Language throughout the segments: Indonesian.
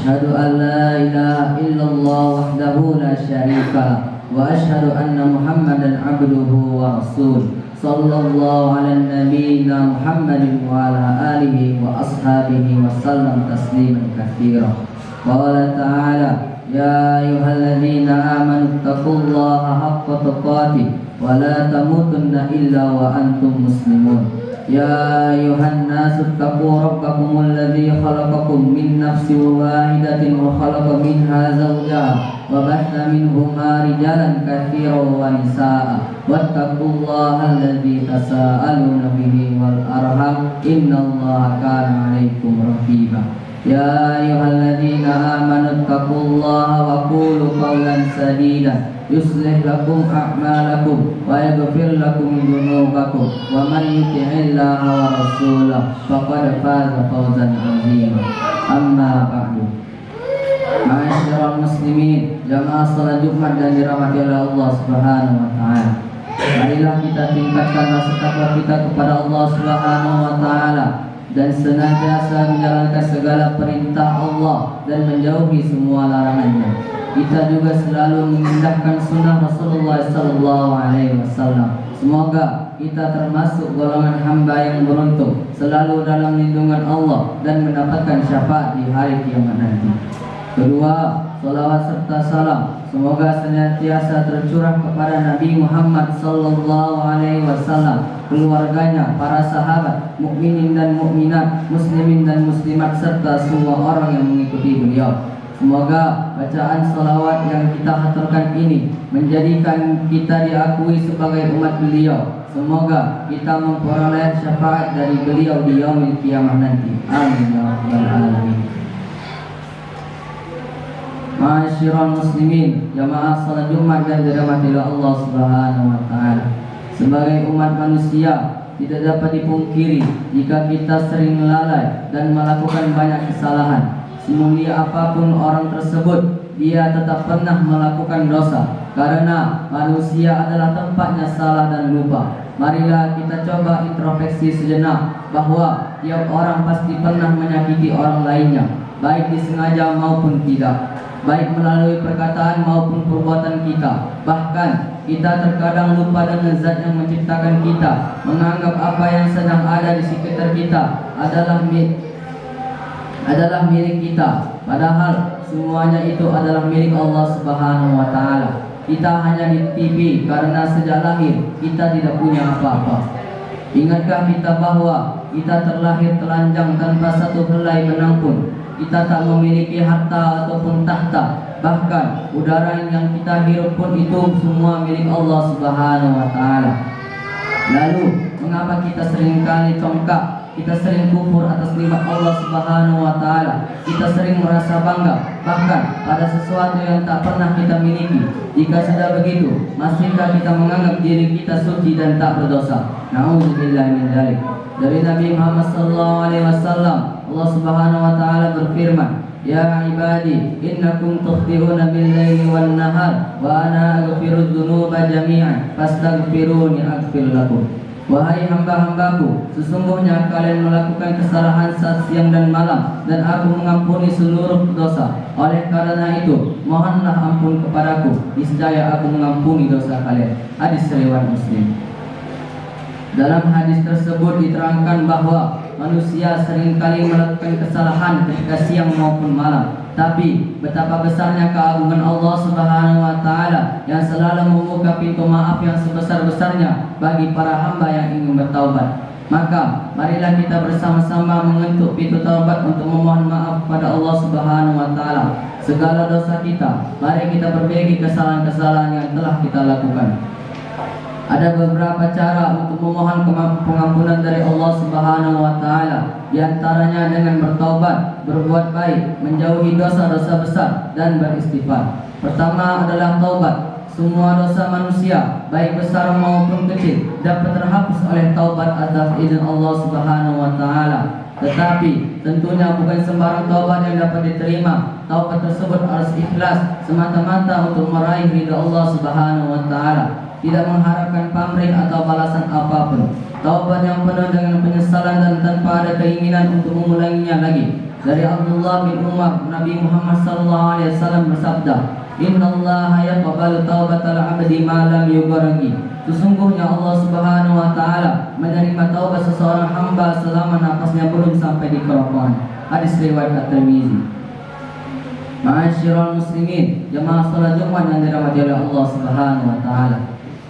أشهد أن لا إله إلا الله وحده لا شريك له وأشهد أن محمدا عبده ورسوله صلى الله على نبينا محمد وعلى آله وأصحابه وسلم تسليما كثيرا. قال تعالى: يا أيها الذين آمنوا اتقوا الله حق تقاته ولا تموتن إلا وأنتم مسلمون. يا أيها الناس اتقوا ربكم الذي خلقكم من نفس واحدة وخلق منها زوجها وبث منهما رجالا كثيرا ونساء واتقوا الله الذي تساءلون به والأرحام إن الله كان عليكم رقيبا. يا أيها الذين آمنوا اتقوا الله وقولوا قولا سديدا يصلح لكم أعمالكم ويغفر لكم ذنوبكم ومن يطع الله ورسوله فقد فاز فوزا عظيما. أما بعد. Ma'asyiral muslimin, jamaah salat Jumat dan dirahmati oleh Allah Subhanahu wa taala. Marilah kita tingkatkan rasa takwa kita kepada Allah Subhanahu wa taala dan senantiasa menjalankan segala perintah Allah dan menjauhi semua larangannya. Kita juga selalu mengindahkan sunnah Rasulullah SAW. Semoga kita termasuk golongan hamba yang beruntung, selalu dalam lindungan Allah dan mendapatkan syafaat di hari kiamat nanti. Kedua, salawat serta salam semoga senantiasa tercurah kepada Nabi Muhammad SAW, keluarganya, para sahabat, mukminin dan mukminat, muslimin dan muslimat serta semua orang yang mengikuti beliau. Semoga bacaan salawat yang kita haturkan ini menjadikan kita diakui sebagai umat beliau. Semoga kita memperoleh syafaat dari beliau di yaumil qiyamah nanti. Amin ya rabbal alamin. Ma'asyiral muslimin, jamaah salat Jumat dan dirahmati Allah Subhanahu wa taala. Sebagai umat manusia, tidak dapat dipungkiri jika kita sering lalai dan melakukan banyak kesalahan. Semulia apapun orang tersebut, dia tetap pernah melakukan dosa, karena manusia adalah tempatnya salah dan lupa. Marilah kita coba introspeksi sejenak bahwa tiap orang pasti pernah menyakiti orang lainnya, baik disengaja maupun tidak, baik melalui perkataan maupun perbuatan kita. Bahkan kita terkadang lupa dengan zat yang menciptakan kita, menganggap apa yang sedang ada di sekitar kita adalah milik kita, padahal semuanya itu adalah milik Allah Subhanahu wa taala. Kita hanya ditipi karena sejak lahir kita tidak punya apa-apa. Ingatkah kita bahwa kita terlahir telanjang tanpa satu helai benang pun? Kita tak memiliki harta ataupun tahta. Bahkan udara yang kita hirup pun itu semua milik Allah Subhanahu wa taala. Lalu mengapa kita seringkali congkak? Kita sering kufur atas nikmat Allah Subhanahu wa taala. Kita sering merasa bangga bahkan pada sesuatu yang tak pernah kita miliki. Jika sudah begitu, masihkah kita menganggap diri kita suci dan tak berdosa? Nauzubillah min dzalik. Dari Nabi Muhammad SAW, Allah Subhanahu wa taala berfirman, "Ya ibadi, innakum tukhti'una bil-laili wan-nahar wa ana aghfiru dzunuba jami'an fastaghfiruni aghfir lakum." Wahai hamba-hambaku, sesungguhnya kalian melakukan kesalahan saat siang dan malam, dan aku mengampuni seluruh dosa. Oleh karena itu, mohonlah ampun kepadaku, niscaya aku mengampuni dosa kalian. Hadis riwayat Muslim. Dalam hadis tersebut diterangkan bahwa manusia seringkali melakukan kesalahan ketika siang maupun malam. Tapi betapa besarnya keagungan Allah Subhanahu wa taala yang selalu membuka pintu maaf yang sebesar-besarnya bagi para hamba yang ingin bertaubat. Maka marilah kita bersama-sama mengetuk pintu taubat untuk memohon maaf kepada Allah Subhanahu wa taala segala dosa kita. Mari kita perbaiki kesalahan-kesalahan yang telah kita lakukan. Ada beberapa cara untuk memohon pengampunan dari Allah Subhanahu wa taala. Di antaranya dengan bertaubat, berbuat baik, menjauhi dosa-dosa besar dan beristighfar. Pertama adalah taubat. Semua dosa manusia, baik besar maupun kecil, dapat terhapus oleh taubat atas izin Allah Subhanahu wa taala. Tetapi tentunya bukan sembarang taubat yang dapat diterima. Taubat tersebut harus ikhlas semata-mata untuk meraih ridha Allah Subhanahu wa taala, tidak mengharapkan pamrih atau balasan apapun. Taubat yang penuh dengan penyesalan dan tanpa ada keinginan untuk mengulanginya lagi. Dari Abdullah bin Umar, Nabi Muhammad SAW bersabda, Innallaha yaqbalu taubatal abdi ma lam yugharqi. Sesungguhnya Allah Subhanahu wa taala menerima taubat seseorang hamba selama nafasnya belum sampai di kerongkongan. Hadis riwayat At-Tirmizi. Ma'asyiral muslimin, jemaah salat Jumat yang dirahmati oleh Allah Subhanahu wa taala.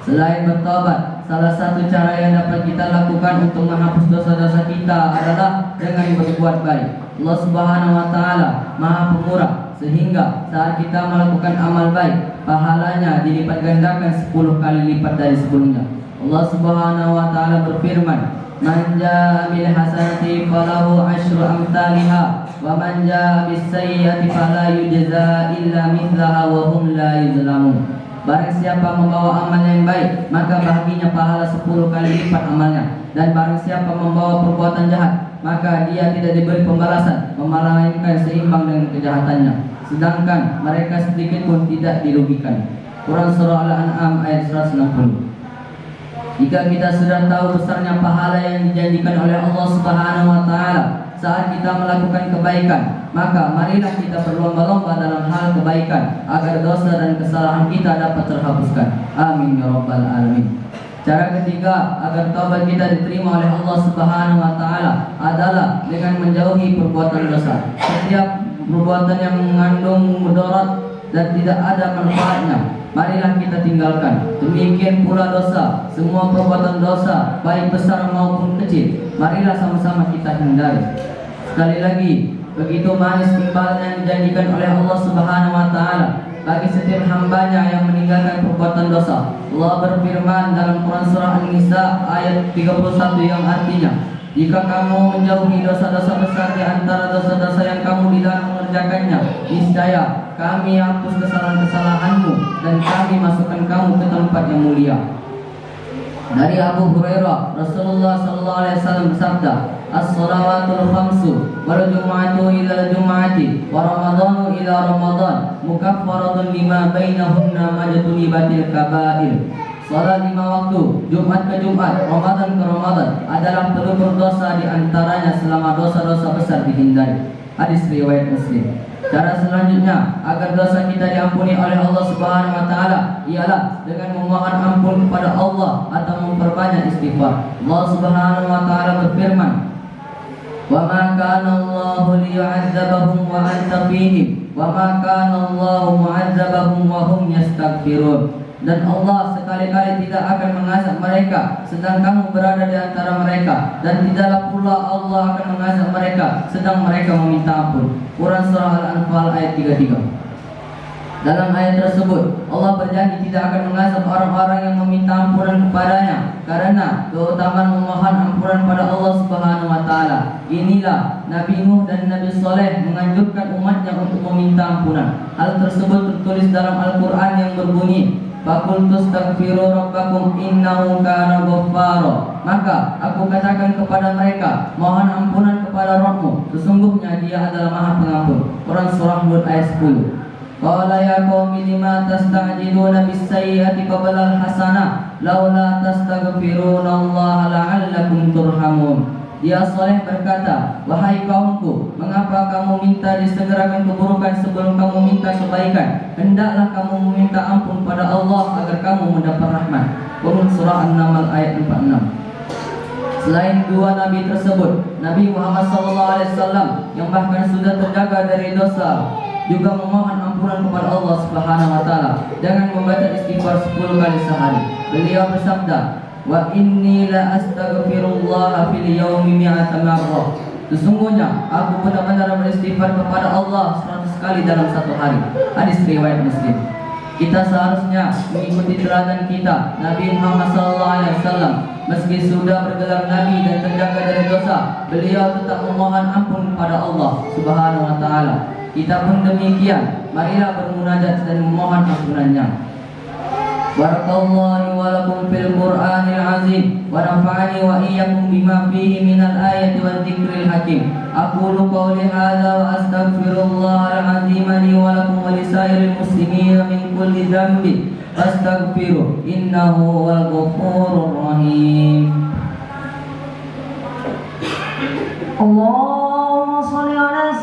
Selain bertobat, salah satu cara yang dapat kita lakukan untuk menghapus dosa-dosa kita adalah dengan berbuat baik. Allah Subhanahu wa taala Maha Pemurah, sehingga saat kita melakukan amal baik, pahalanya dilipat gandakan 10 kali lipat dari sebelumnya. Allah Subhanahu wa taala berfirman, "Man jaa bil hasanati falahu asyru amsalha wa man jaa bis sayyi'ati fala yujza illa mithlaha wa hum la yuzlamun." Barang siapa membawa amal yang baik, maka baginya pahala 10 kali lipat amalnya. Dan barang siapa membawa perbuatan jahat, maka dia tidak diberi pembalasan, melainkan seimbang dengan kejahatannya. Sedangkan mereka sedikit pun tidak dirugikan. Quran Surah Al-An'am ayat 160. Jika kita sudah tahu besarnya pahala yang dijanjikan oleh Allah Subhanahu wa taala saat kita melakukan kebaikan, maka marilah kita berlomba-lomba dalam hal kebaikan agar dosa dan kesalahan kita dapat terhapuskan. Amin ya rabbal alamin. Cara ketiga agar taubat kita diterima oleh Allah Subhanahu wa taala adalah dengan menjauhi perbuatan dosa. Setiap perbuatan yang mengandung mudarat dan tidak ada manfaatnya, marilah kita tinggalkan. Demikian pula dosa, semua perbuatan dosa, baik besar maupun kecil, marilah sama-sama kita hindari. Sekali lagi, begitu manis imbalan yang dijanjikan oleh Allah Subhanahu wa taala bagi setiap hambanya yang meninggalkan perbuatan dosa. Allah berfirman dalam Quran Surah An-Nisa ayat 31 yang artinya, jika kamu menjauhi dosa-dosa besar di antara dosa-dosa yang kamu dilarang mengerjakannya, niscaya kami hapus kesalahan-kesalahanmu dan kami masukkan kamu ke tempat yang mulia. Dari Abu Hurairah, Rasulullah SAW bersabda, As-salawatul khamsu wal jum'atu ila jum'ati wa ramadhanu ila ramadhan mukaffaratun lima bainahunna majtunibatil kaba'ir. Salat 5 waktu, Jumat ke Jumat, Ramadan ke Ramadan adalah pelupur dosa di antaranya selama dosa-dosa besar dihindari. Hadis riwayat Muslim. Cara selanjutnya agar dosa kita diampuni oleh Allah Subhanahu wa taala ialah dengan memohon ampun kepada Allah atau memperbanyak istighfar. Allah Subhanahu wa taala berfirman, "Wa ma kana Allahu liyu'adzabahum wa anta fihim, wa ma kana Allahu mu'adzabahum wa hum yastaghfirun." Dan Allah sekali-kali tidak akan mengazab mereka sedang kamu berada di antara mereka, dan tidaklah pula Allah akan mengazab mereka sedang mereka meminta ampun. Quran Surah Al-Anfal ayat 33. Dalam ayat tersebut Allah berjanji tidak akan mengazab orang-orang yang meminta ampunan kepadanya karena keutamaan memohon ampunan pada Allah Subhanahu wa taala. Inilah Nabi Nuh dan Nabi Saleh menganjurkan umatnya untuk meminta ampunan. Hal tersebut tertulis dalam Al-Qur'an yang berbunyi, Faqultu astaghfiru rabbakum innahu kana ghaffara. Maka aku katakan kepada mereka, mohon ampunan kepada Rabbmu, sesungguhnya Dia adalah Maha Pengampun. Quran Surah Hud ayat 10. Qala ya qaumi lima tasta'jiluna bis-sayyi'ati qabla al-hasanah laula tastaghfiruna Allah la'allakum turhamun. Dia Saleh berkata, wahai kaumku, mengapa kamu minta disegerakan keburukan sebelum kamu minta kebaikan? Hendaklah kamu meminta ampun pada Allah agar kamu mendapat rahmat. Quran Surah An-Naml ayat 46. Selain dua nabi tersebut, Nabi Muhammad SAW yang bahkan sudah terjaga dari dosa juga memohon ampunan kepada Allah Subhanahu wa taala dengan membaca istighfar 10 kali sehari. Beliau bersabda, wa inni la astaghfirullah fil yaumi mi'ata marrah. Sesungguhnya aku benar-benar beristighfar kepada Allah 100 kali dalam satu hari. Hadis riwayat Muslim. Kita seharusnya mengikuti teladan kita Nabi Muhammad SAW. Meski sudah bergelar nabi dan terjaga dari dosa, beliau tetap memohon ampun kepada Allah Subhanahu wa taala. Kita pun demikian, marilah bermunajat dan memohon ampunannya. Barakallahu wa lakum fil Qur'anil azim wa nafa'ani wa iyyakum bima fihi minal ayati wa dzikril hakim. Aqulu qawli hadza wa astaghfirullahal azim li wa lakum wa lisairil muslimin min kulli dhanbin fastaghfiruh innahu huwal ghafurur rahim. Allahumma shalli ala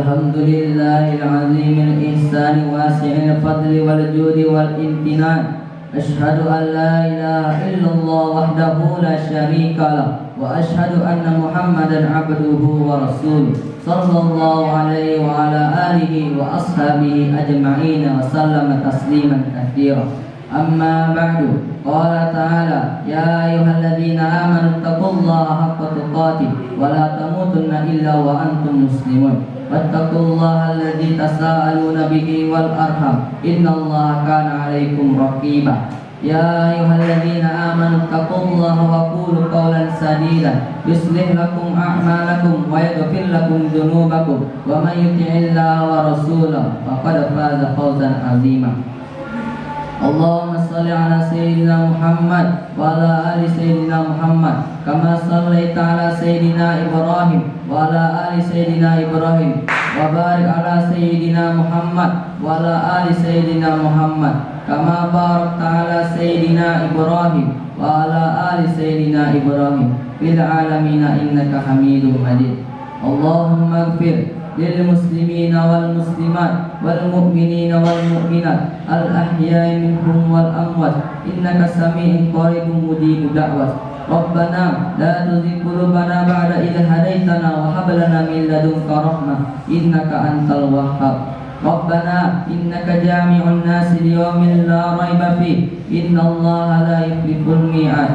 الحمد لله العظيم الإحسان واسع الفضل والجود والامتنان. أشهد أن لا إله إلا الله وحده لا شريك له، وأشهد أن محمدا عبده ورسوله صلى الله عليه وعلى آله وأصحابه أجمعين وسلم تسليما كثيرا. أما بعد، قال تعالى: يا أيها الذين آمنوا اتقوا الله حق تقاته ولا تموتن إلا وأنتم مسلمون، واتقوا الله الذي تساءلون به والأرحم إن الله كان عليكم رقيبا. يا أيها الذين آمنوا اتقوا الله وقولوا قولا سديدا يصلح لكم أعمالكم ويغفر لكم ذنوبكم، ومن يطع الله ورسوله فقد فاز فوزا عظيما. اللهم صل على سيدنا محمد وعلى آل سيدنا محمد كما صليت على سيدنا إبراهيم وعلى آل سيدنا إبراهيم، وبارك على سيدنا محمد وعلى آل سيدنا محمد كما باركت على سيدنا إبراهيم وعلى آل سيدنا إبراهيم في العالمين إنك حميد مجيد. اللهم اغفر للمسلمين والمسلمات والمؤمنين والمؤمنات الأحياء منهم والأموات إنك سميع قريب مجيب دعوة. ربنا لا تزغ قلوبنا بعد إذ هديتنا وهب لنا من لدنك رحمة إنك أنت الوهاب. ربنا إنك جامع الناس ليوم لا ريب فيه إن الله لا يخلف الميعاد.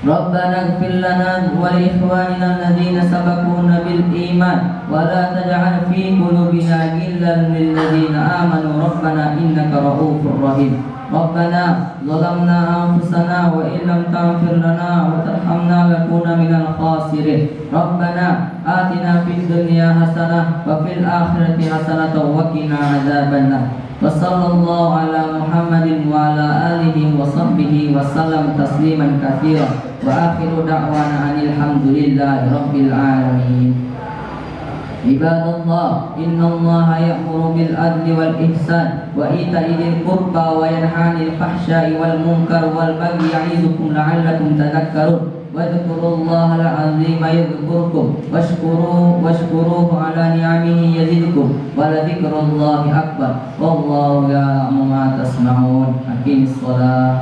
ربنا اغفر لنا ولإخواننا الذين سبقونا بالإيمان ولا تجعل في قلوبنا غلا للذين آمنوا ربنا إنك رؤوف رحيم. ربنا ظلمنا أنفسنا وإن لم تغفر لنا وترحمنا لنكون من الخاسرين. ربنا آتنا في الدنيا حسنة وفي الآخرة حسنة وقنا عذاب النار. وصلى الله على محمد وعلى آله وصحبه وسلم تسليما كثيرا، وآخر دعوانا أن الحمد لله رب العالمين. عباد الله، إن الله يأمر بالعدل والإحسان وإيتاء ذي القربى وينهى عن الفحشاء والمنكر والبغي يعظكم لعلكم تذكرون. واذكروا الله العظيم يذكركم واشكروه على نعمه يزدكم ولذكر الله أكبر والله يعلم ما تصنعون. أقم الصلاة.